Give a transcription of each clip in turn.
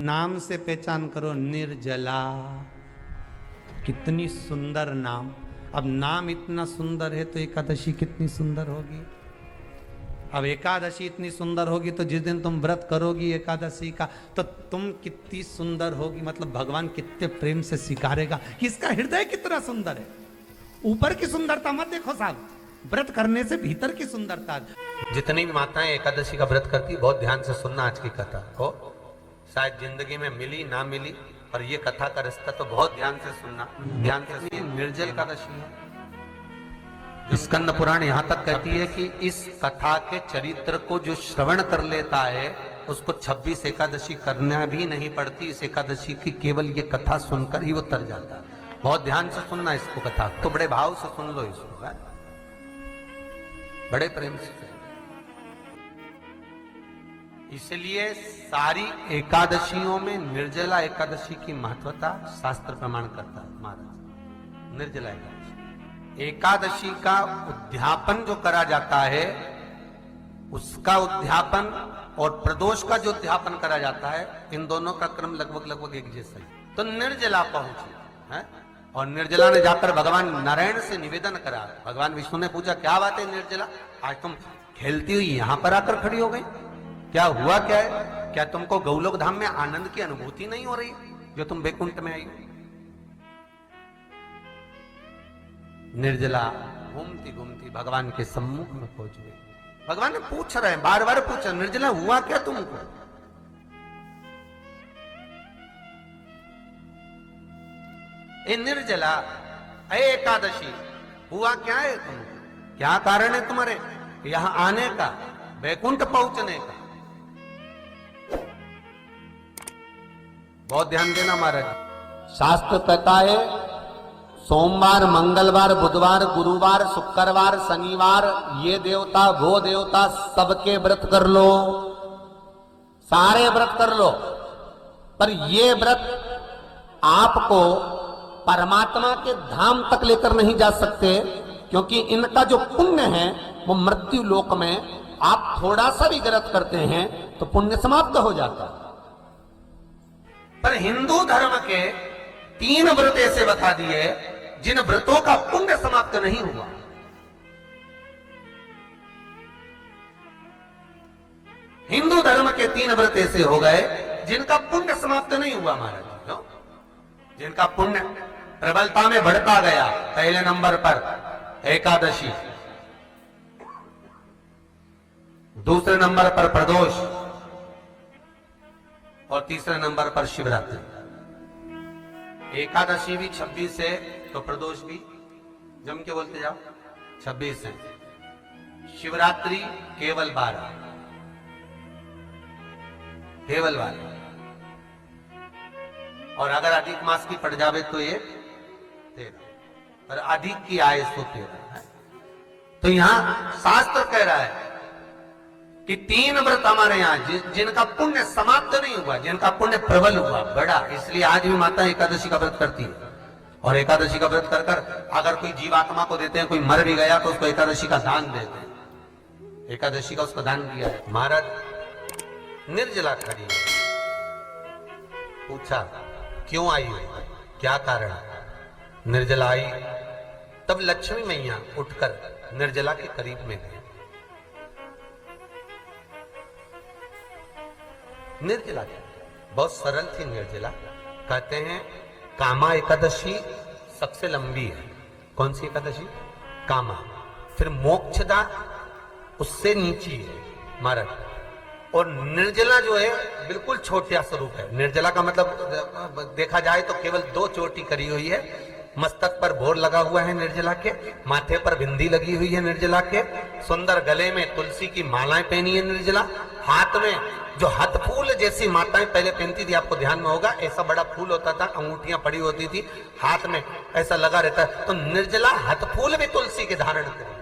नाम से पहचान करो, निर्जला। कितनी सुंदर नाम। अब नाम इतना सुंदर है तो एकादशी कितनी सुंदर होगी। अब एकादशी इतनी सुंदर होगी तो जिस दिन तुम व्रत करोगी एकादशी का तो तुम कितनी सुंदर होगी। मतलब भगवान कितने प्रेम से स्वीकारेगा कि इसका हृदय कितना सुंदर है। ऊपर की सुंदरता मत देखो साहब, व्रत करने से भीतर की सुंदरता। जितनी भी माताएं एकादशी का व्रत करती है बहुत ध्यान से सुनना आज की कथा को। शायद जिंदगी में मिली ना मिली और ये कथा का रिश्ता तो बहुत ध्यान से सुनना। ध्यान से निर्जल एकादशी है। स्कंद पुराण यहाँ तक कहती है कि इस कथा के चरित्र को जो श्रवण कर लेता है उसको 26 एकादशी करना भी नहीं पड़ती। इस एकादशी की केवल ये कथा सुनकर ही वो तर जाता है। बहुत ध्यान से सुनना इसको, कथा तो बड़े भाव से सुन लो इसको, है? बड़े प्रेम से। इसलिए सारी एकादशियों में निर्जला एकादशी की महत्वता शास्त्र प्रमाण करता है महाराज। निर्जला एकादशी का उद्यापन जो करा जाता है उसका उद्यापन और प्रदोष का जो उद्यापन करा जाता है इन दोनों का क्रम लगभग एक जैसा ही। तो निर्जला पहुंची है और निर्जला ने जाकर भगवान नारायण से निवेदन करा। भगवान विष्णु ने पूछा क्या बात है निर्जला, आज तुम खेलती हुई यहां पर आकर खड़ी हो गई, क्या हुआ क्या है? क्या तुमको गौलोक धाम में आनंद की अनुभूति नहीं हो रही जो तुम वैकुंठ में आई हो? निर्जला घूमती घूमती भगवान के सम्मुख में पहुंच गई। भगवान ने पूछ रहे हैं, बार बार पूछा, निर्जला हुआ क्या तुमको? ए निर्जला, ए एकादशी, हुआ क्या है तुमको? क्या कारण है तुम्हारे यहां आने का, वैकुंठ पहुंचने का? बहुत ध्यान देना महाराज। शास्त्र कहता है सोमवार, मंगलवार, बुधवार, गुरुवार, शुक्रवार, शनिवार, ये देवता वो देवता सबके व्रत कर लो, सारे व्रत कर लो, पर ये व्रत आपको परमात्मा के धाम तक लेकर नहीं जा सकते, क्योंकि इनका जो पुण्य है वो मृत्यु लोक में आप थोड़ा सा भी व्रत करते हैं तो पुण्य समाप्त हो जाता है। पर हिंदू धर्म के 3 व्रत ऐसे बता दिए जिन व्रतों का पुण्य समाप्त नहीं हुआ। हिंदू धर्म के 3 व्रत ऐसे हो गए जिनका पुण्य समाप्त नहीं हुआ महाराज। क्यों? जिनका पुण्य प्रबलता में बढ़ता गया। पहले नंबर पर एकादशी, दूसरे नंबर पर प्रदोष और तीसरे नंबर पर शिवरात्रि। एकादशी भी 26 है तो प्रदोष भी जम के बोलते जाओ 26 है। शिवरात्रि केवल 12, केवल 12, और अगर अधिक मास की पड़ जावे तो ये 13, पर अधिक की आय तो 13 है। तो यहां शास्त्र कह रहा है कि 3 व्रत हमारे यहाँ जिनका पुण्य समाप्त नहीं हुआ, जिनका पुण्य प्रबल हुआ, बड़ा। इसलिए आज भी माता एकादशी का व्रत करती है और एकादशी का व्रत कर कर अगर कोई जीवात्मा को देते हैं, कोई मर भी गया तो उसको एकादशी का दान देते हैं। एकादशी का उसको दान किया है। महाराज निर्जला खड़ी है, पूछा क्यों आई हो, क्या कारण? निर्जला आई तब लक्ष्मी मैया उठकर निर्जला के करीब में गई। निर्जला बहुत सरल थी निर्जला। कहते हैं कामा एकादशी सबसे लंबी है। कौन सी एकादशी? कामा। फिर मोक्षदा उससे नीची है महाराज। और निर्जला जो है बिल्कुल छोटा स्वरूप है। निर्जला का मतलब देखा जाए तो केवल 2 चोटी करी हुई है। मस्तक पर भोर लगा हुआ है निर्जला के, माथे पर बिंदी लगी हुई है निर्जला के, सुंदर गले में तुलसी की मालाएं पहनी है निर्जला, हाथ में जो हाथ फूल जैसी माताएं पहले पहनती थी, आपको ध्यान में होगा, ऐसा बड़ा फूल होता था, अंगूठियां पड़ी होती थी, हाथ में ऐसा लगा रहता है। तो निर्जला हाथ फूल भी तुलसी के धारण करी।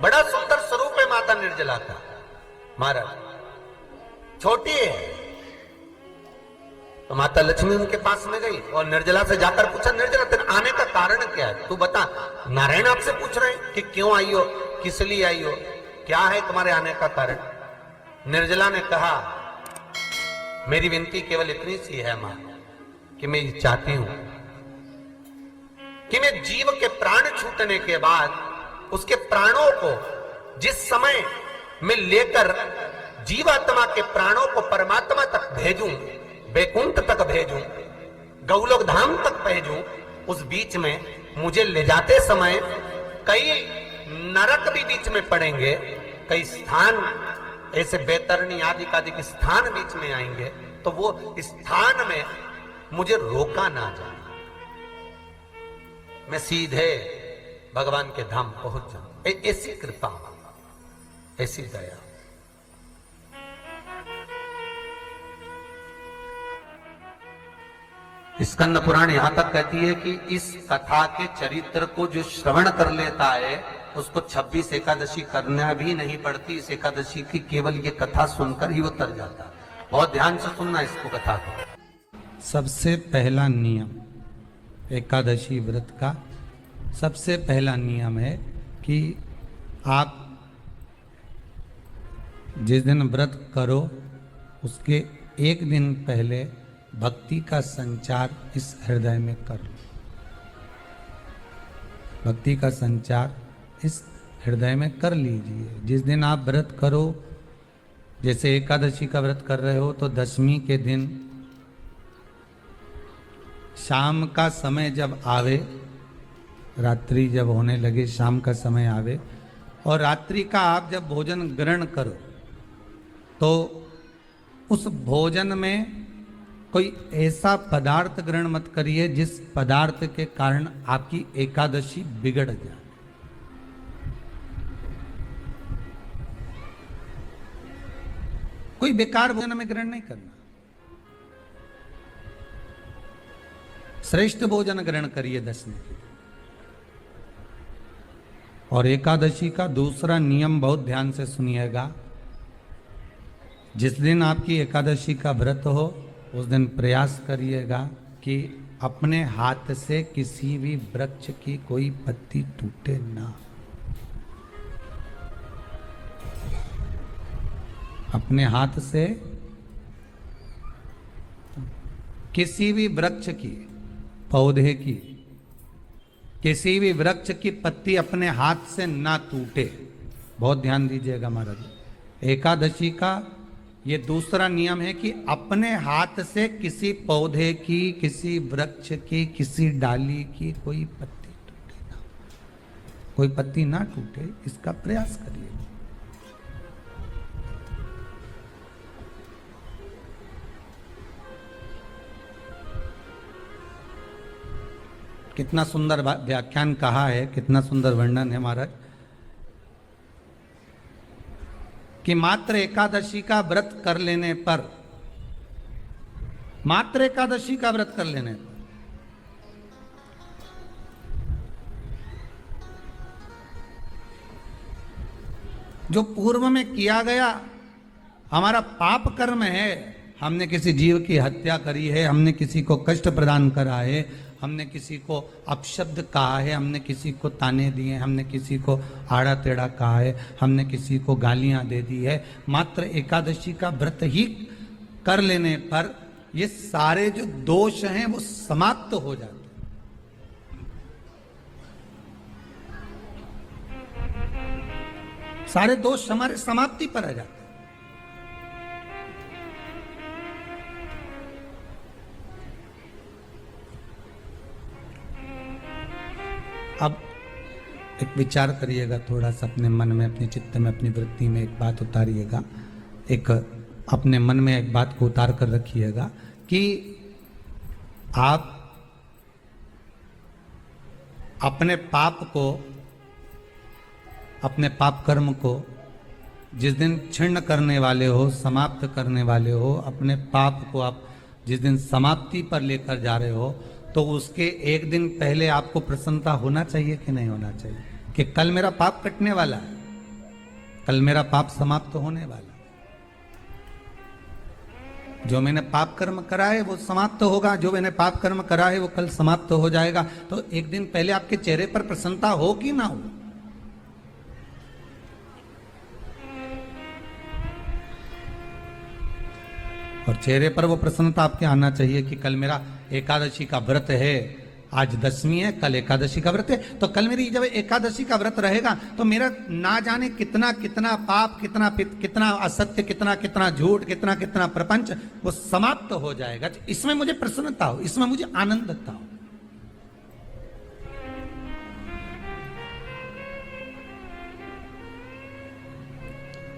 बड़ा सुंदर स्वरूप है माता निर्जला का महाराज। छोटी है तो माता लक्ष्मी उनके पास में गई और निर्जला से जाकर पूछा, निर्जला तेरे आने का कारण क्या है, तू बता। नारायण आपसे पूछ रहे हैं कि क्यों आई हो, किस लिए आई हो, क्या है तुम्हारे आने का कारण? निर्जला ने कहा, मेरी विनती केवल इतनी सी है मां, कि मैं ये चाहती हूं कि मैं जीव के प्राण छूटने के बाद उसके प्राणों को जिस समय मैं लेकर जीवात्मा के प्राणों को परमात्मा तक भेजूं, वैकुंठ तक भेजूं, गौलोक धाम तक भेजूं, उस बीच में मुझे ले जाते समय कई नरक भी बीच में पड़ेंगे, कई स्थान ऐसे बैतरणी आदि के स्थान बीच में आएंगे, तो वो स्थान में मुझे रोका ना जाए, मैं सीधे भगवान के धाम पहुंच जाऊं। ऐसी कृपा, ऐसी दया। स्कंद पुराण यहां तक कहती है कि इस कथा के चरित्र को जो श्रवण कर लेता है उसको 26 एकादशी करना भी नहीं पड़ती। इस एकादशी की केवल ये कथा सुनकर ही वो तर जाता है। बहुत ध्यान से सुनना इसको, कथा को। सबसे पहला नियम एकादशी व्रत का, सबसे पहला नियम है कि आप जिस दिन व्रत करो उसके एक दिन पहले भक्ति का संचार इस हृदय में कर लो। भक्ति का संचार इस हृदय में कर लीजिए। जिस दिन आप व्रत करो, जैसे एकादशी का व्रत कर रहे हो तो दशमी के दिन शाम का समय जब आवे, रात्रि जब होने लगे, शाम का समय आवे और रात्रि का आप जब भोजन ग्रहण करो तो उस भोजन में कोई ऐसा पदार्थ ग्रहण मत करिए जिस पदार्थ के कारण आपकी एकादशी बिगड़ जाए। कोई बेकार भोजन में ग्रहण नहीं करना, श्रेष्ठ भोजन ग्रहण करिए दशमी के। और एकादशी का दूसरा नियम बहुत ध्यान से सुनिएगा। जिस दिन आपकी एकादशी का व्रत हो उस दिन प्रयास करिएगा कि अपने हाथ से किसी भी वृक्ष की कोई पत्ती टूटे ना। अपने हाथ से किसी भी वृक्ष की, पौधे की, किसी भी वृक्ष की पत्ती अपने हाथ से ना टूटे। बहुत ध्यान दीजिएगा महाराज। एकादशी का ये दूसरा नियम है कि अपने हाथ से किसी पौधे की, किसी वृक्ष की, किसी डाली की कोई पत्ती टूटे ना, कोई पत्ती ना टूटे, इसका प्रयास करिए। कितना सुंदर व्याख्यान कहा है, कितना सुंदर वर्णन है महाराज कि मात्र एकादशी का व्रत कर लेने पर, मात्र एकादशी का व्रत कर लेने पर जो पूर्व में किया गया हमारा पाप कर्म है, हमने किसी जीव की हत्या करी है, हमने किसी को कष्ट प्रदान करा है, हमने किसी को अपशब्द कहा है, हमने किसी को ताने दिए, हमने किसी को आड़ा टेढ़ा कहा है, हमने किसी को गालियां दे दी है, मात्र एकादशी का व्रत ही कर लेने पर ये सारे जो दोष हैं वो समाप्त हो जाते हैं। सारे दोष हमारे समाप्ति पर आ जाते हैं। अब एक विचार करिएगा थोड़ा सा अपने मन में, अपने चित्त में, अपनी वृत्ति में एक बात उतारिएगा। एक अपने मन में एक बात को उतार कर रखिएगा कि आप अपने पाप को, अपने पाप कर्म को जिस दिन छिन्न करने वाले हो, समाप्त करने वाले हो, अपने पाप को आप जिस दिन समाप्ति पर लेकर जा रहे हो, तो उसके एक दिन पहले आपको प्रसन्नता होना चाहिए कि नहीं होना चाहिए कि कल मेरा पाप कटने वाला है, कल मेरा पाप समाप्त होने वाला है, जो मैंने पाप कर्म करा है वो समाप्त होगा, जो मैंने पाप कर्म करा है वो कल समाप्त हो जाएगा। तो एक दिन पहले आपके चेहरे पर प्रसन्नता हो कि ना हो? और चेहरे पर वो प्रसन्नता आपके आना चाहिए कि कल मेरा एकादशी का व्रत है, आज दशमी है, कल एकादशी का व्रत है, तो कल मेरी जब एकादशी का व्रत रहेगा तो मेरा ना जाने कितना कितना पाप, कितना कितना असत्य, कितना कितना झूठ, कितना कितना प्रपंच वो समाप्त हो जाएगा। इसमें मुझे प्रसन्नता हो, इसमें मुझे आनंदता हो।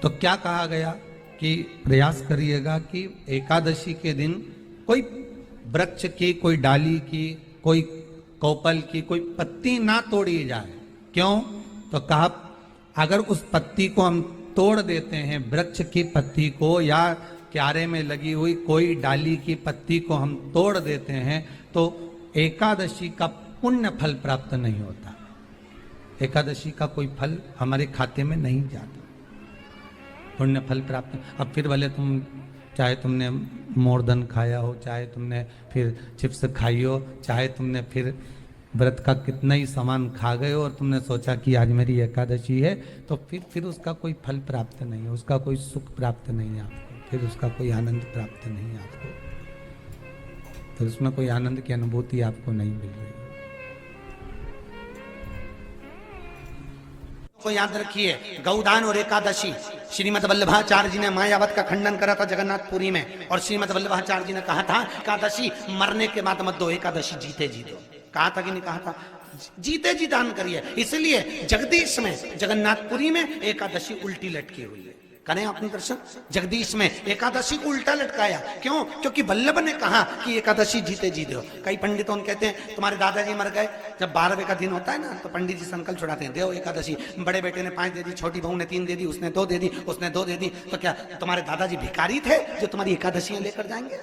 तो क्या कहा गया कि प्रयास करिएगा कि एकादशी के दिन कोई वृक्ष की, कोई डाली की, कोई कोपल की कोई पत्ती ना तोड़ी जाए। क्यों? तो कहा अगर उस पत्ती को हम तोड़ देते हैं, वृक्ष की पत्ती को या क्यारे में लगी हुई कोई डाली की पत्ती को हम तोड़ देते हैं तो एकादशी का पुण्य फल प्राप्त नहीं होता। एकादशी का कोई फल हमारे खाते में नहीं जाता, पुण्य फल प्राप्त। अब फिर भले तुम चाहे तुमने मोरधन खाया हो, चाहे तुमने फिर चिप्स खाई हो, चाहे तुमने फिर व्रत का कितना ही सामान खा गए हो और तुमने सोचा कि आज मेरी एकादशी है, तो फिर उसका कोई फल प्राप्त नहीं है, उसका कोई सुख प्राप्त नहीं है आपको, फिर उसका कोई आनंद प्राप्त नहीं है आपको, फिर उसमें कोई आनंद की अनुभूति आपको नहीं मिल रही। को याद रखिए, गौदान और एकादशी, श्रीमद वल्लभाचार्य जी ने मायावत का खंडन करा था जगन्नाथपुरी में, और श्रीमद वल्लभाचार्य जी ने कहा था एकादशी मरने के बाद मत दो, एकादशी जीते जी दो। कहा था कि नहीं कहा था? जीते जी दान करिए। इसलिए जगदीश में, जगन्नाथपुरी में एकादशी उल्टी लटकी हुई है। करें आपने दर्शन? जगदीश में एकादशी को उल्टा लटकाया। क्यों? क्योंकि वल्लभ ने कहा कि एकादशी जीते जी दो। कई पंडितों कहते हैं तुम्हारे दादाजी मर गए, जब 12वें का दिन होता है ना तो पंडित जी संकल्प छुड़ाते हैं, देव एकादशी। बड़े बेटे ने 5 दे दी, छोटी बहू ने 3 दे दी, उसने 2 दे दी, उसने 2 दे दी, तो क्या तुम्हारे दादाजी भिखारी थे जो तुम्हारी एकादशियां लेकर जाएंगे?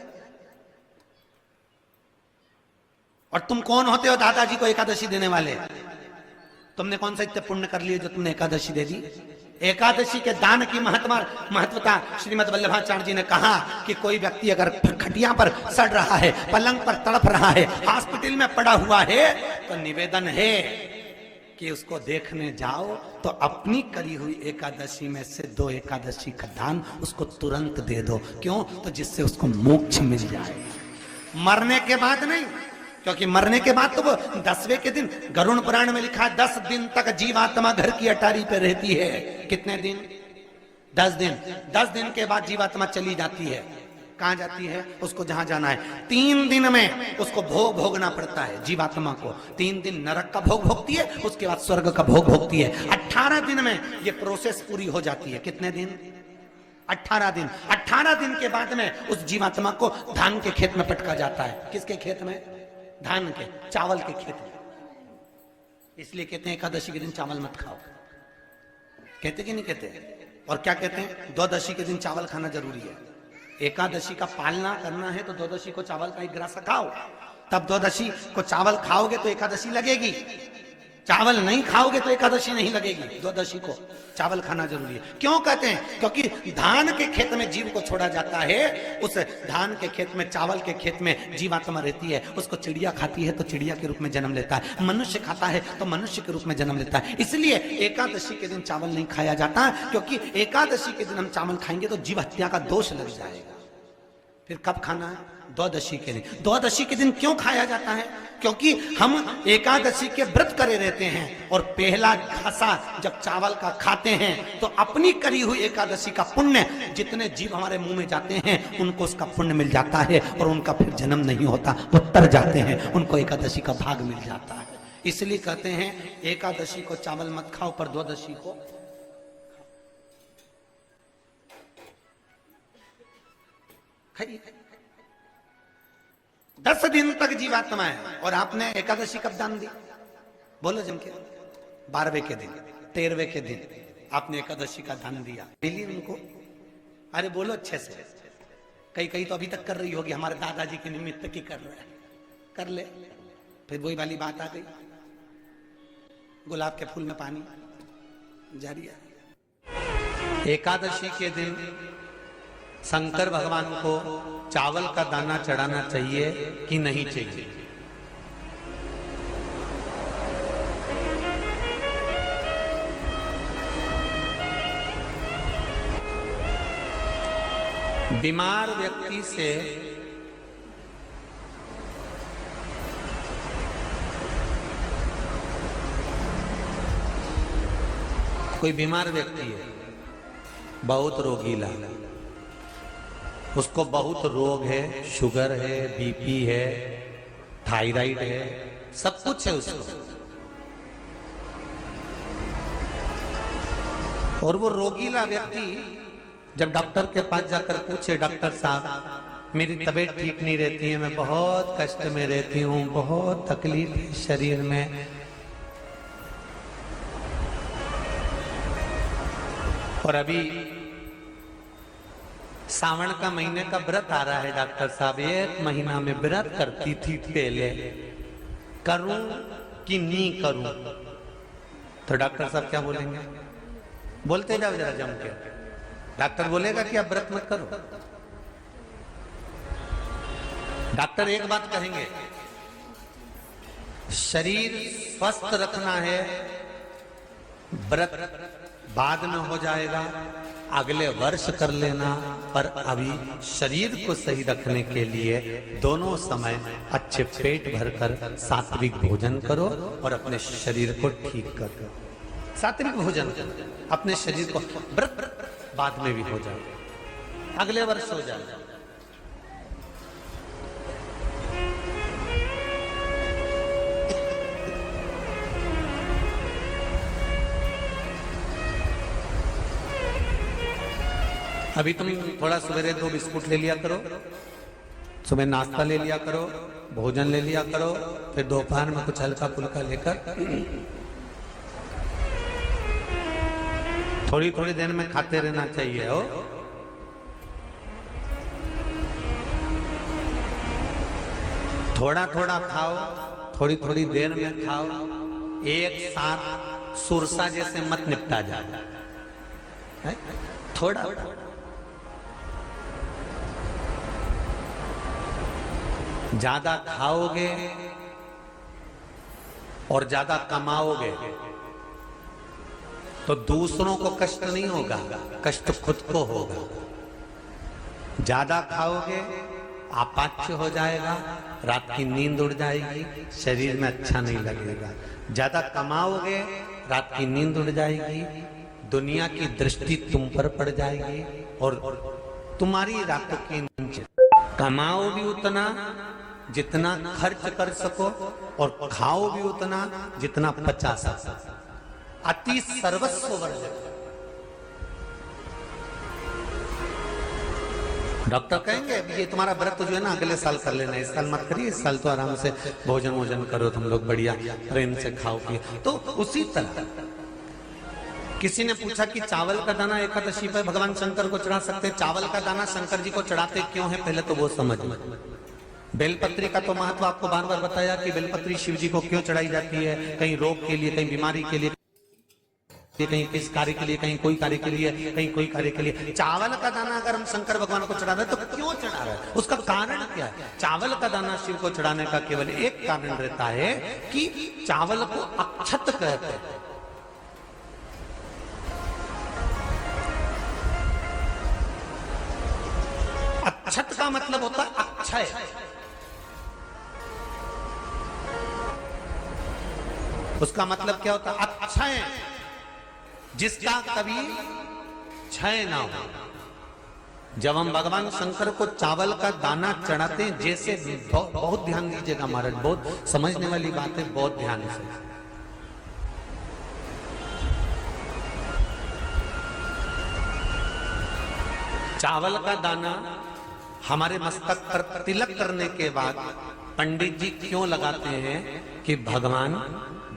और तुम कौन होते हो दादाजी को एकादशी देने वाले? तुमने कौन सा इतने पुण्य कर लिए जो तुमने एकादशी दे दी? एकादशी के दान की महत्वता श्रीमद वल्लभाचार्य जी ने कहा कि कोई व्यक्ति अगर खटिया पर सड़ रहा है, पलंग पर तड़प रहा है, हॉस्पिटल में पड़ा हुआ है, तो निवेदन है कि उसको देखने जाओ तो अपनी करी हुई एकादशी में से 2 एकादशी का दान उसको तुरंत दे दो। क्यों? तो जिससे उसको मोक्ष मिल जाए, मरने के बाद नहीं। क्योंकि मरने के बाद तो वो 10वें के दिन, गरुड़ पुराण में लिखा है 10 दिन तक जीवात्मा घर की अटारी पे रहती है। कितने दिन? 10 दिन। 10 दिन के बाद जीवात्मा चली जाती है। कहां जाती है? उसको जहां जाना है। 3 दिन में उसको भोग भोगना पड़ता है जीवात्मा को। 3 दिन नरक का भोग भोगती है, उसके बाद स्वर्ग का भोग भोगती है। 18 दिन में ये प्रोसेस पूरी हो जाती है। कितने दिन? 18 दिन। 18 दिन के बाद में उस जीवात्मा को धान के खेत में पटका जाता है। किसके खेत में? धान के, चावल के खेत में। इसलिए कहते हैं एकादशी के दिन चावल मत खाओ। कहते कि नहीं कहते? और क्या कहते हैं? द्वादशी के दिन चावल खाना जरूरी है। एकादशी का पालना करना है तो द्वादशी को चावल का 1 गिलास खाओ, तब द्वादशी को चावल खाओगे तो एकादशी लगेगी। चावल नहीं खाओगे तो एकादशी नहीं लगेगी। द्वादशी को चावल खाना जरूरी है। क्यों कहते हैं? क्योंकि धान के खेत में जीव को छोड़ा जाता है, उस धान के खेत में, चावल के खेत में जीवात्मा रहती है। उसको चिड़िया खाती है तो चिड़िया के रूप में जन्म लेता है, मनुष्य खाता है तो मनुष्य के रूप में जन्म लेता है। इसलिए एकादशी के दिन चावल नहीं खाया जाता, क्योंकि एकादशी के दिन हम चावल खाएंगे तो जीव हत्या का दोष लग जाएगा। फिर कब खाना है? द्वादशी के दिन। द्वादशी के दिन क्यों खाया जाता है? क्योंकि हम एकादशी के व्रत करे रहते हैं और पहला घासा जब चावल का खाते हैं तो अपनी करी हुई एकादशी का पुण्य, जितने जीव हमारे मुंह में जाते हैं उनको उसका पुण्य मिल जाता है और उनका फिर जन्म नहीं होता, वो तर जाते हैं, उनको एकादशी का भाग मिल जाता है। इसलिए कहते हैं एकादशी को चावल मत खाओ, पर द्वादशी को खाइए। 10 दिन तक जीवात्मा है और आपने एकादशी कब दान दी? बोलो जम के। 12वें के दिन, 13वें के दिन आपने एकादशी का दान दिया। मिली उनको? अरे बोलो अच्छे से। कई तो अभी तक कर रही होगी, हमारे दादाजी के निमित्त की कर रहे हैं, कर ले। फिर वही वाली बात आ गई, गुलाब के फूल में पानी जारी है। एकादशी के दिन शंकर भगवान को चावल का दाना चढ़ाना चाहिए कि नहीं चाहिए? बीमार व्यक्ति से कोई बीमार व्यक्ति है, बहुत रोगीला, उसको बहुत रोग है, शुगर है, बीपी है, थायराइड है, सब कुछ है उसको, और वो रोगीला व्यक्ति जब डॉक्टर के पास जाकर पूछे, डॉक्टर साहब मेरी तबीयत ठीक नहीं रहती है, मैं बहुत कष्ट में रहती हूँ, बहुत तकलीफ है शरीर में, और अभी सावन का महीने का व्रत आ रहा है डॉक्टर साहब, 1 महीना में व्रत करती थी पहले, करूं कि नहीं करूं? तो डॉक्टर साहब क्या बोलेंगे? बोलते जाओ जरा जम के। डॉक्टर बोलेगा कि आप व्रत मत करो। डॉक्टर एक बात कहेंगे, शरीर स्वस्थ रखना है, व्रत बाद में हो जाएगा, अगले वर्ष कर लेना, पर अभी शरीर को सही रखने के लिए दोनों समय अच्छे पेट भरकर सात्विक भोजन करो और अपने शरीर को ठीक करो। सात्विक भोजन करो, अपने शरीर को, व्रत बाद में भी हो जाए, अगले वर्ष हो जाए। अभी तुम थोड़ा सवेरे 2 बिस्कुट ले लिया करो, सुबह नाश्ता ले लिया करो, भोजन ले लिया करो, फिर दोपहर में कुछ हल्का फुल्का लेकर थोड़ी थोड़ी देर में खाते रहना चाहिए हो। थोड़ा थोड़ा खाओ, थोड़ी थोड़ी देर में खाओ, एक साथ सुरसा जैसे मत निपटा जाए, थोड़ा ज्यादा खाओगे और ज्यादा कमाओगे तो दूसरों को कष्ट नहीं होगा, कष्ट खुद को होगा। ज्यादा खाओगे आपाच्य हो जाएगा, रात की नींद उड़ जाएगी, शरीर में अच्छा नहीं लगेगा। ज्यादा कमाओगे, रात की नींद उड़ जाएगी, दुनिया की दृष्टि तुम पर पड़ जाएगी और तुम्हारी रातों की नींद। कमाओ भी उतना जितना खर्च कर सको और खाओ भी उतना जितना पचा सको। अति सर्वस्व वर्जक। डॉक्टर कहेंगे ये तुम्हारा व्रत जो है ना अगले साल कर लेना, इस साल मत करिए, इस साल तो आराम से भोजन वोजन करो तुम लोग, बढ़िया प्रेम से खाओ पिए। तो उसी तरह किसी ने पूछा कि चावल का दाना एकादशी पर भगवान शंकर को चढ़ा सकते, चावल का दाना शंकर जी को चढ़ाते क्यों है, पहले तो वो समझ लो। बेलपत्री का तो महत्व आपको बार बार बताया कि बेलपत्री शिव जी को क्यों चढ़ाई जाती है, कहीं रोग के लिए, कहीं बीमारी के लिए, कहीं किस कार्य के लिए, कहीं कोई कार्य के लिए, कहीं कोई कार्य के लिए। चावल का दाना अगर हम शंकर भगवान को चढ़ा रहे हैं तो क्यों चढ़ा रहे हैं, उसका कारण क्या है? चावल का दाना शिव को चढ़ाने का केवल एक कारण रहता है कि चावल को अक्षत कहते हैं। अक्षत का मतलब होता है अक्षय। उसका मतलब क्या होता है? अक्षय, जिसका कभी क्षय ना हो। जब हम भगवान शंकर को चावल का दाना चढ़ाते हैं, जैसे बहुत ध्यान दीजिएगा महाराज, बहुत समझने वाली बात है, बहुत ध्यान से। चावल का दाना हमारे मस्तक पर तिलक करने के बाद पंडित जी क्यों लगाते हैं कि भगवान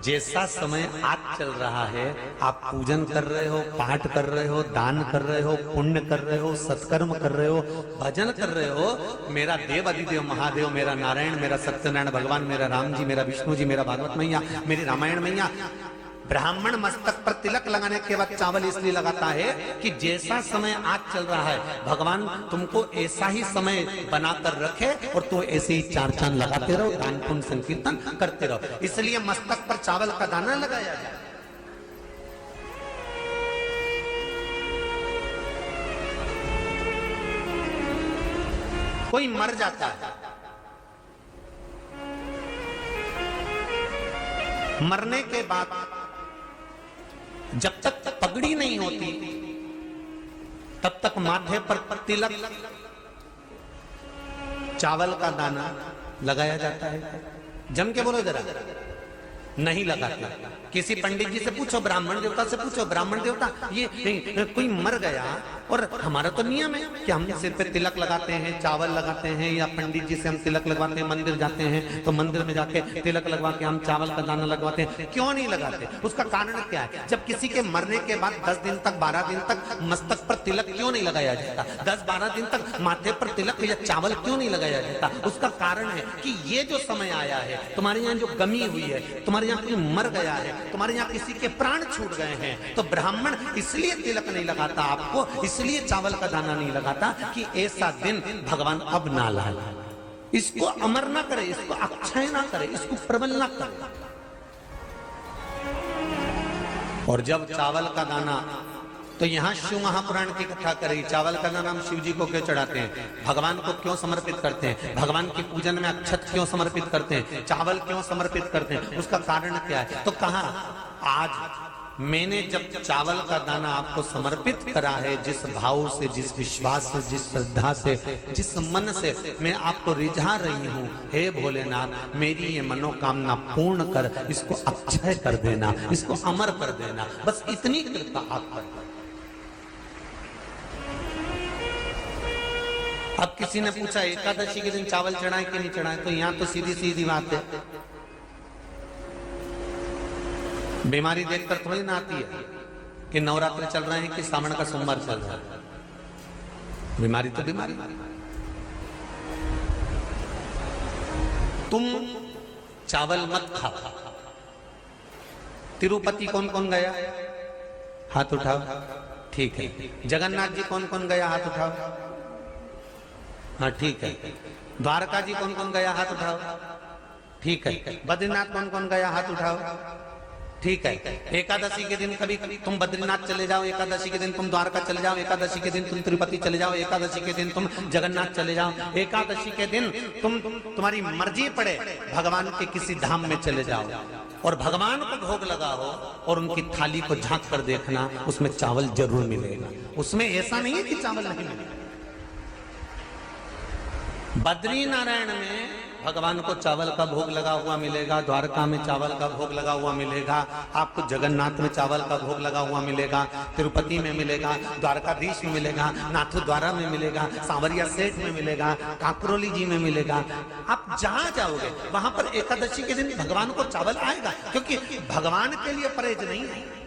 जैसा समय आज चल रहा है, आप पूजन कर रहे हो, पाठ कर रहे हो, दान कर रहे हो, पुण्य कर रहे हो, सत्कर्म कर रहे हो, भजन कर रहे हो, मेरा देव अधिदेव महादेव, मेरा नारायण, मेरा सत्यनारायण भगवान, मेरा राम जी, मेरा विष्णु जी, मेरा भागवत मैया, मेरी रामायण मैया, ब्राह्मण मस्तक पर तिलक लगाने के बाद चावल इसलिए लगाता है कि जैसा समय आज चल रहा है, भगवान तुमको ऐसा ही समय बनाकर रखे और तो ऐसे ही 4 चांद लगाते रहो, दान पुण्य संकीर्तन करते रहो, इसलिए मस्तक पर चावल का दाना लगाया जाए। कोई मर जाता है, मरने के बाद जब तक पगड़ी नहीं होती तब तक माथे पर तिलक, चावल का दाना लगाया जाता है। जम के बोलो जरा, नहीं लगाते। किसी पंडित जी से पूछो, ब्राह्मण देवता से पूछो, ब्राह्मण देवता ये कोई मर गया, और हमारा तो नियम है कि हम सिर पे तिलक लगाते हैं, चावल लगाते हैं, या पंडित जी से हम तिलक लगवाते हैं, मंदिर जाते हैं तो मंदिर में जाके तिलक लगवा के हम चावल का दाना लगवाते हैं। क्यों नहीं लगाते? उसका कारण क्या है? जब किसी के मरने के बाद 10 दिन तक 12 दिन तक मस्तक पर तिलक क्यों नहीं लगाया जाता? 10-12 दिन तक माथे पर तिलक या चावल क्यों नहीं लगाया जाता? उसका कारण है कि ये जो समय आया है, तुम्हारे यहाँ जो गमी हुई है, तुम्हारे यहाँ कोई मर गया है, तुम्हारे यहाँ किसी के प्राण छूट गए हैं, तो ब्राह्मण इसलिए तिलक नहीं लगाता आपको, इसलिए चावल का दाना नहीं लगाता कि ऐसा दिन भगवान अब ना लाए, इसको अमर ना करे, इसको अक्षय ना करे, इसको प्रबल ना करे। और जब चावल का दाना, तो यहां शिव महापुराण की कथा करी, चावल का दाना हम शिव जी को क्यों चढ़ाते हैं, भगवान को क्यों समर्पित करते हैं, भगवान के पूजन में अक्षत क्यों समर्पित करते हैं, चावल क्यों समर्पित करते हैं, उसका कारण क्या है? तो कहा आज मैंने जब चावल का दाना आपको समर्पित करा है, जिस भाव से, जिस विश्वास से, जिस श्रद्धा से, जिस मन से मैं आपको रिझा रही हूं, हे भोलेनाथ मेरी ये मनोकामना पूर्ण कर, इसको अक्षय कर देना, इसको अमर कर देना, बस इतनी कृपा आप कर। अब किसी ने पूछा एकादशी के दिन चावल चढ़ाए कि नहीं चढ़ाए, तो यहां तो सीधी सीधी बात है, बीमारी देखकर थोड़ी ना आती है कि नवरात्र चल रहे हैं कि सावन का सोमवार चल रहा है, बीमारी तो बीमारी। तुम चावल मत खाओ। तिरुपति कौन कौन गया? हाथ उठाओ। ठीक है। जगन्नाथ जी कौन कौन गया? हाथ उठाओ। हाँ ठीक है। द्वारका जी कौन कौन गया? हाथ उठाओ। ठीक है। बद्रीनाथ कौन कौन गया? हाथ उठाओ। ठीक है। एकादशी के दिन कभी तुम बद्रीनाथ चले जाओ, एकादशी के दिन तुम द्वारका चले जाओ, एकादशी के दिन तुम तिरुपति चले जाओ, एकादशी के दिन तुम जगन्नाथ चले जाओ, एकादशी के दिन तुम्हारी मर्जी पड़े भगवान के किसी धाम में चले जाओ और भगवान को भोग लगाओ और उनकी थाली को झांक कर देखना, उसमें चावल जरूर मिलेगा। उसमें ऐसा नहीं है कि चावल नहीं मिलेगा। बद्री नारायण में भगवान को चावल का भोग लगा हुआ मिलेगा, द्वारका में चावल का भोग लगा हुआ मिलेगा, आपको जगन्नाथ में चावल का भोग लगा हुआ मिलेगा, तिरुपति में मिलेगा, द्वारकाधीश में मिलेगा, नाथू द्वारा में मिलेगा, सांवरिया सेठ में मिलेगा, काकरोली जी में मिलेगा। आप जहां जाओगे वहां पर एकादशी के दिन भगवान को चावल आएगा, क्योंकि भगवान के लिए परहेज नहीं है।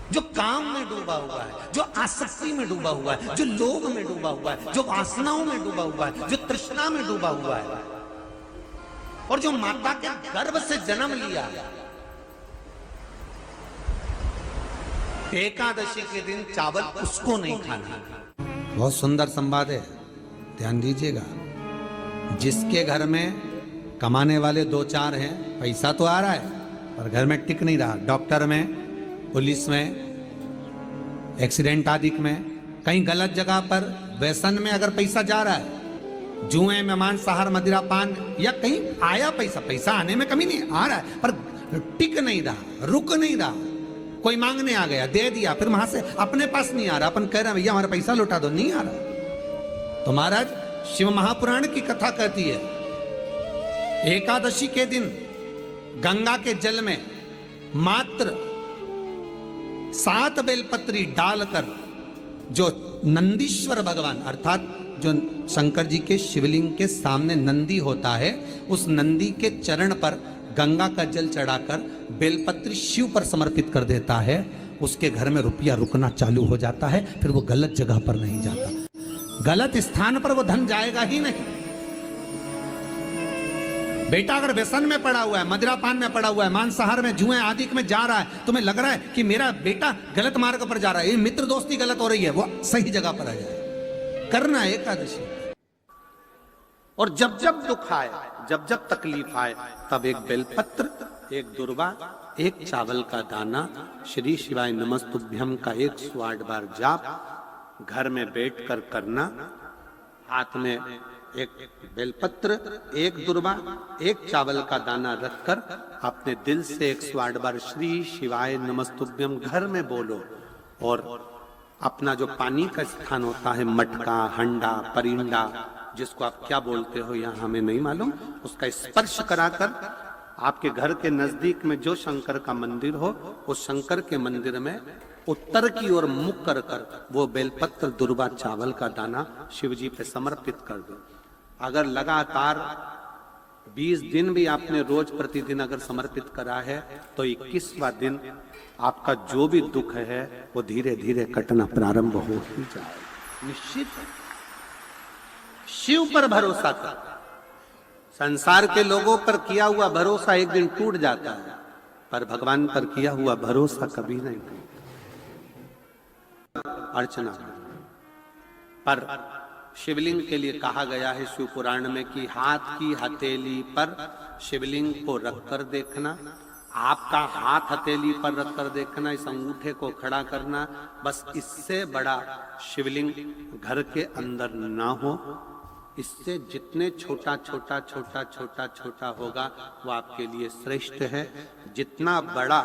जो काम में डूबा हुआ है, जो आसक्ति में डूबा हुआ है, जो लोभ में डूबा हुआ है, जो वासनाओं में डूबा हुआ है, जो तृष्णा में डूबा हुआ है, और जो माता के गर्भ से जन्म लिया, एकादशी के दिन चावल उसको नहीं खाना। बहुत सुंदर संवाद है, ध्यान दीजिएगा। जिसके घर में कमाने वाले 2-4 हैं, पैसा तो आ रहा है पर घर में टिक नहीं रहा, डॉक्टर में, पुलिस में, एक्सीडेंट आदि में, कहीं गलत जगह पर व्यसन में अगर पैसा जा रहा है, जुए में, मांसाहार, मदिरा पान, या कहीं आया पैसा आने में कमी नहीं, आ रहा है पर टिक नहीं रहा, रुक नहीं रहा, कोई मांगने आ गया, दे दिया, फिर वहां से अपने पास नहीं आ रहा, अपन कह रहे हैं भैया हमारा पैसा लौटा दो, नहीं आ रहा। तो महाराज शिव महापुराण की कथा कहती है, एकादशी के दिन गंगा के जल में मात्र 7 बेलपत्री डालकर, जो नंदीश्वर भगवान अर्थात जो शंकर जी के शिवलिंग के सामने नंदी होता है, उस नंदी के चरण पर गंगा का जल चढ़ाकर बेलपत्री शिव पर समर्पित कर देता है, उसके घर में रुपया रुकना चालू हो जाता है, फिर वो गलत जगह पर नहीं जाता, गलत स्थान पर वो धन जाएगा ही नहीं। बेटा अगर व्यसन में पड़ा हुआ है, मदिरा पान में पड़ा हुआ है, मांसाहार में, जुए आदि में जा रहा है, तुम्हें लग रहा है कि मेरा बेटा गलत मार्ग पर जा रहा है, ये मित्र दोस्ती गलत हो रही है, वो सही जगह पर आ जाए, करना है एकादशी। और जब जब दुख आए, जब जब तकलीफ आए, तब एक बेलपत्र, एक दुर्वा, एक चावल का दाना, श्री शिवाय नमस्तुभ्यम का 108 बार जाप घर में बैठकर करना। हाथ में एक बेलपत्र, एक दुर्वा, एक चावल का दाना रखकर अपने दिल से 108 बार श्री शिवाय नमस्तुभ्यम घर में बोलो। और अपना जो पानी का स्थान होता है, मटका, हंडा, परिंडा, जिसको आप क्या बोलते हो यहाँ हमें नहीं मालूम, उसका स्पर्श कराकर आपके घर के नजदीक में जो शंकर का मंदिर हो, उस शंकर के मंदिर में उत्तर की ओर मुख कर कर वो बेलपत्र, दुर्वा, चावल का दाना शिव जी पे समर्पित कर दो। अगर लगातार 20 दिन भी आपने रोज प्रतिदिन अगर समर्पित करा है तो 21वां दिन आपका जो भी दुख है वो धीरे धीरे कटना प्रारंभ हो ही जाए। निश्चित शिव पर भरोसा कर। संसार के लोगों पर किया हुआ भरोसा एक दिन टूट जाता है, पर भगवान पर किया हुआ भरोसा कभी नहीं टूटता। अर्चना पर शिवलिंग के लिए कहा गया है शिव पुराण में कि हाथ की हथेली पर शिवलिंग को रखकर देखना, आपका हाथ हथेली पर रखकर देखना, इस अंगूठे को खड़ा करना, बस इससे बड़ा शिवलिंग घर के अंदर ना हो। इससे जितने छोटा छोटा छोटा छोटा छोटा होगा वो आपके लिए श्रेष्ठ है। जितना बड़ा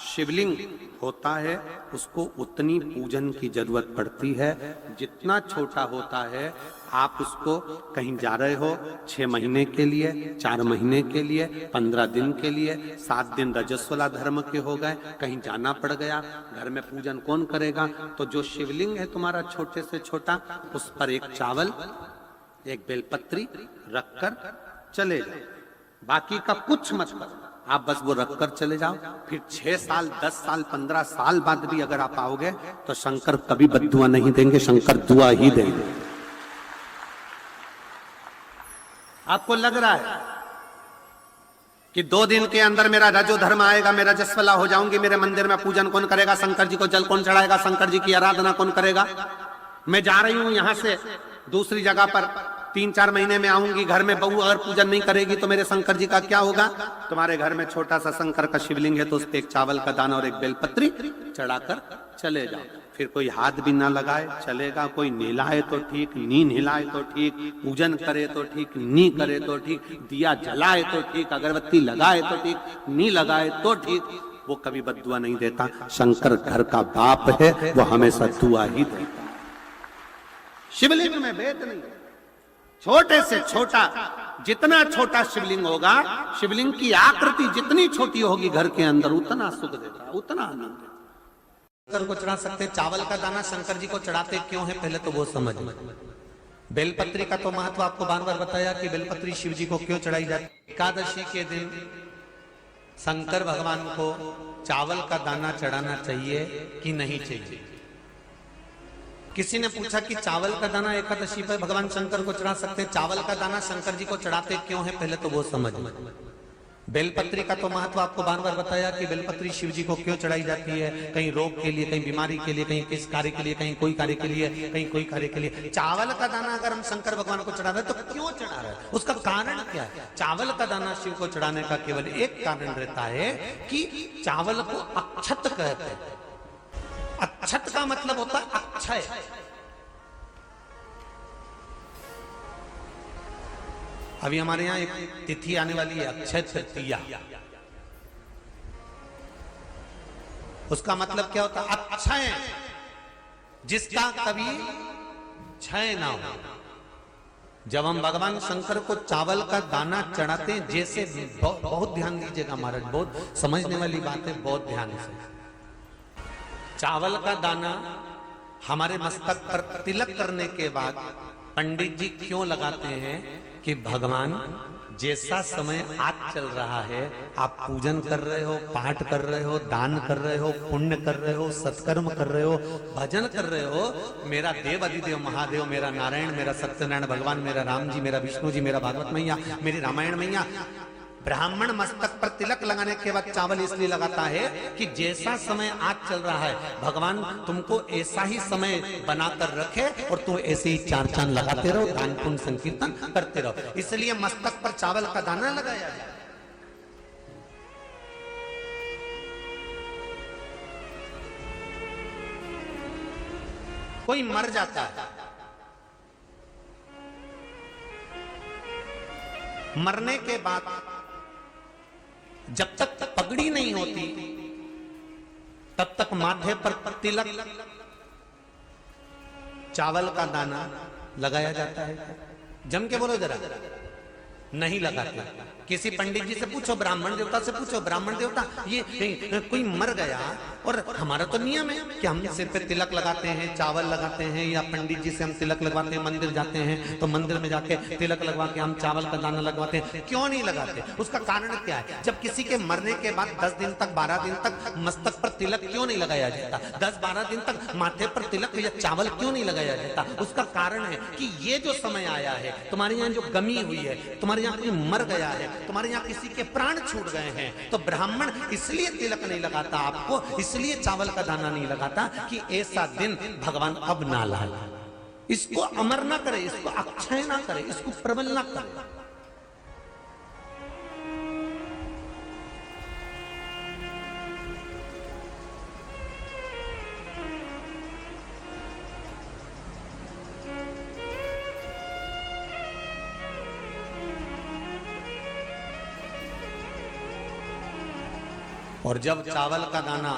शिवलिंग होता है उसको उतनी पूजन की जरूरत पड़ती है। जितना छोटा होता है आप उसको कहीं जा रहे हो 6 महीने के लिए, 4 महीने के लिए, 15 दिन के लिए, 7 दिन रजस्वला धर्म के हो गए, कहीं जाना पड़ गया, घर में पूजन कौन करेगा? तो जो शिवलिंग है तुम्हारा छोटे से छोटा, उस पर एक चावल, एक बेलपत्री रखकर चले जाओ। बाकी का कुछ मत करो, आप बस वो रखकर चले जाओ। फिर 6 साल, 10 साल, 15 साल बाद भी अगर आप आओगे तो शंकर कभी बद्दुआ नहीं देंगे, शंकर दुआ ही देंगे। आपको लग रहा है कि 2 दिन के अंदर मेरा रजो धर्म आएगा, मैं रजस्वला हो जाऊंगी, मेरे मंदिर में पूजन कौन करेगा, शंकर जी को जल कौन चढ़ाएगा, शंकर जी की आराधना कौन करेगा? मैं जा रही हूं यहां से दूसरी जगह पर, 3-4 महीने में आऊंगी, घर में बहू अगर पूजन नहीं करेगी तो मेरे शंकर जी का क्या होगा? तुम्हारे घर में छोटा सा शंकर का शिवलिंग है तो उस पे एक चावल का दाना और एक बेलपत्री चढ़ाकर चले जाओ। फिर कोई हाथ भी ना लगाए चलेगा, कोई नहलाए तो ठीक, नी नहलाए तो ठीक, पूजन करे तो ठीक, नी करे तो ठीक, दिया जलाए तो ठीक, अगरबत्ती लगाए तो ठीक, नी लगाए तो ठीक, वो कभी बद्दुआ नहीं देता। शंकर घर का बाप है, वो हमेशा दुआ ही देता। शिवलिंग में भेद नहीं, छोटे से छोटा, जितना छोटा शिवलिंग होगा, शिवलिंग की आकृति जितनी छोटी होगी घर के अंदर उतना सुख देता, उतना आनंद देता। शंकर को चढ़ा सकते, चावल का दाना शंकर जी को चढ़ाते क्यों है पहले तो वो समझ। बेलपत्री का तो महत्व आपको बार बार बताया कि बेलपत्री शिव जी को क्यों चढ़ाई जाती। एकादशी के दिन शंकर भगवान को चावल का दाना चढ़ाना चाहिए कि नहीं चाहिए? किसी ने पूछा कि चावल का दाना एकादशी पर भगवान शंकर को चढ़ा सकते, चावल का दाना शंकर जी को चढ़ाते क्यों है पहले तो वो समझ। बेलपत्री का तो महत्व आपको बार बार बताया कि बेलपत्री शिव जी को क्यों चढ़ाई जाती है, कहीं रोग के लिए, कहीं बीमारी के लिए, कहीं किस कार्य के लिए, कहीं कोई कार्य के लिए, कहीं कोई कार्य के लिए। चावल का दाना अगर हम शंकर भगवान को चढ़ा रहे हैं तो क्यों चढ़ा रहे हैं, उसका कारण क्या है? चावल का दाना शिव को चढ़ाने का केवल एक कारण रहता है कि चावल को अक्षत कहते हैं। अक्षत का मतलब होता है अक्षय। अभी हमारे यहां एक तिथि आने वाली है, अक्षय तृतीया। उसका मतलब क्या होता है? अक्षय, जिसका कभी क्षय ना हो। जब हम भगवान शंकर को चावल का दाना चढ़ाते हैं, जैसे बहुत ध्यान दीजिएगा महाराज, बहुत समझने वाली बात है, बहुत ध्यान से। चावल का दाना हमारे मस्तक पर तिलक करने के बाद पंडित जी क्यों लगाते हैं कि भगवान जैसा समय आज चल रहा है, आप पूजन कर रहे हो, पाठ कर रहे हो, दान कर रहे हो, पुण्य कर रहे हो, सत्कर्म कर रहे हो, भजन कर रहे हो, मेरा देव अधिदेव महादेव, मेरा नारायण, मेरा सत्यनारायण भगवान, मेरा राम जी, मेरा विष्णु जी, मेरा भागवत मैया, मेरी रामायण मैया, ब्राह्मण मस्तक पर तिलक लगाने के बाद चावल इसलिए लगाता है कि जैसा समय आज चल रहा है, भगवान तुमको ऐसा ही समय बनाकर रखे और तुम ऐसे ही 4 चांद लगाते रहो, दान पुण्य संकीर्तन करते रहो। इसलिए मस्तक पर चावल का दाना लगाया जाए। कोई मर जाता है, मरने के बाद जब तक पगड़ी नहीं होती तब तक माथे पर तिलक, चावल का दाना लगाया जाता है। जम के बोलो जरा, नहीं लगाते। किसी पंडित जी से पूछो, ब्राह्मण देवता से पूछो, ब्राह्मण देवता ये कोई मर गया और हमारा तो नियम है कि हम सिर पे तिलक लगाते हैं, चावल लगाते हैं, या पंडित जी से हम तिलक लगवाते हैं, मंदिर जाते हैं तो मंदिर में जाके तिलक लगवा के हम चावल का दाना लगवाते हैं। क्यों नहीं लगाते? उसका कारण क्या है? जब किसी के मरने के बाद 10 दिन तक 12 दिन तक मस्तक पर तिलक क्यों नहीं लगाया जाता? 10-12 दिन तक माथे पर तिलक या चावल क्यों नहीं लगाया जाता? उसका कारण है कि ये जो समय आया है, तुम्हारे यहाँ जो गमी हुई है, तुम्हारे यहाँ कोई मर गया है, तुम्हारे यहाँ किसी के प्राण छूट गए हैं, तो ब्राह्मण इसलिए तिलक नहीं लगाता आपको, इसलिए चावल का दाना नहीं लगाता कि ऐसा दिन भगवान अब ना लाए, इसको अमर ना करे, इसको अक्षय ना करे, इसको प्रबल ना करे। और जब चावल का दाना,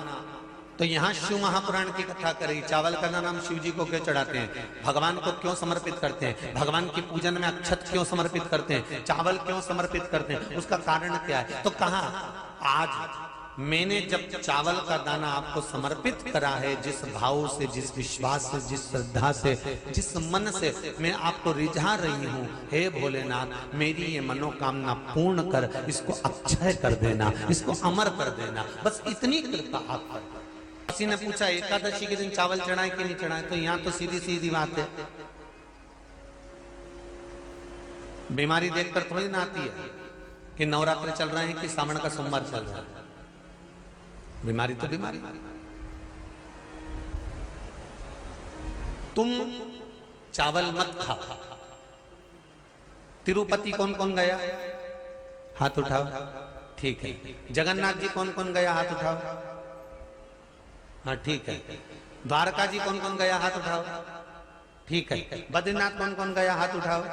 तो यहां शिव महापुराण की कथा करेगी, चावल का दाना हम शिव जी को क्यों चढ़ाते हैं, भगवान को क्यों समर्पित करते हैं, भगवान की पूजन में अक्षत क्यों समर्पित करते हैं, चावल क्यों समर्पित करते हैं, उसका कारण क्या है? तो कहा आज मैंने जब चावल का दाना आपको समर्पित करा है, जिस भाव से, जिस विश्वास से, जिस श्रद्धा से, जिस मन से मैं आपको रिझा रही हूं, हे भोलेनाथ मेरी ये मनोकामना पूर्ण कर, इसको अक्षय कर देना, इसको अमर कर देना, बस इतनी कृपा आप कर। किसी ने पूछा एकादशी के दिन चावल चढ़ाए कि नहीं चढ़ाए, तो यहां तो सीधी सीधी बात है, बीमारी देखकर थोड़ी ना आती है कि नवरात्र चल रहे हैं कि सावन का सोमवार चल रहा है, बीमारी तो बीमारी। तुम चावल मत खाओ। तिरुपति कौन कौन गया? हाथ उठाओ। ठीक है। जगन्नाथ जी कौन कौन गया? हाथ उठाओ। हाँ ठीक है। द्वारका जी कौन कौन गया? हाथ उठाओ। ठीक है। बद्रीनाथ कौन कौन गया? हाथ उठाओ।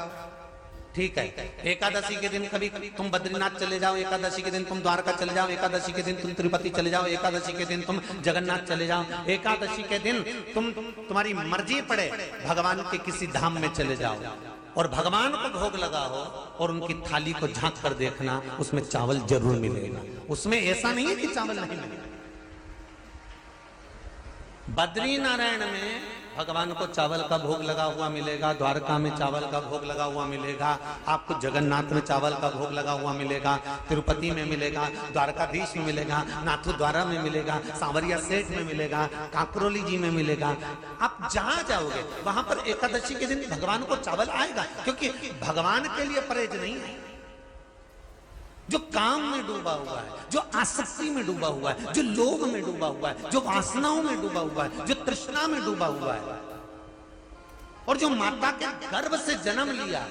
ठीक है। एकादशी के दिन कभी तुम बद्रीनाथ चले जाओ, एकादशी के दिन तुम द्वारका चले जाओ, एकादशी के दिन तुम तिरुपति चले जाओ, एकादशी के दिन तुम जगन्नाथ चले जाओ, एकादशी के दिन तुम्हारी मर्जी पड़े भगवान के किसी धाम में चले जाओ और भगवान को भोग लगाओ और उनकी थाली को झांक कर देखना, उसमें चावल जरूर मिलेगा। उसमें ऐसा नहीं है कि चावल नहीं मिलेगा। बद्री नारायण में भगवान को चावल का भोग लगा हुआ मिलेगा, द्वारका में चावल का भोग लगा हुआ मिलेगा, आपको जगन्नाथ में चावल का भोग लगा हुआ मिलेगा, तिरुपति में मिलेगा, द्वारकाधीश में मिलेगा, नाथू द्वारा में मिलेगा, सांवरिया सेठ में मिलेगा, काकरोली जी में मिलेगा। आप जहां जाओगे वहां पर एकादशी के दिन भगवान को चावल आएगा, क्योंकि भगवान के लिए परहेज नहीं है। जो काम में डूबा हुआ है, जो आसक्ति में डूबा हुआ है, जो लोभ में डूबा हुआ है, जो वासनाओं में डूबा हुआ है, जो तृष्णा में डूबा हुआ है, और जो माता के गर्भ से जन्म लिया,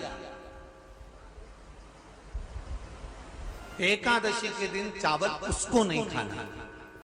एकादशी के दिन चावल उसको नहीं खाना।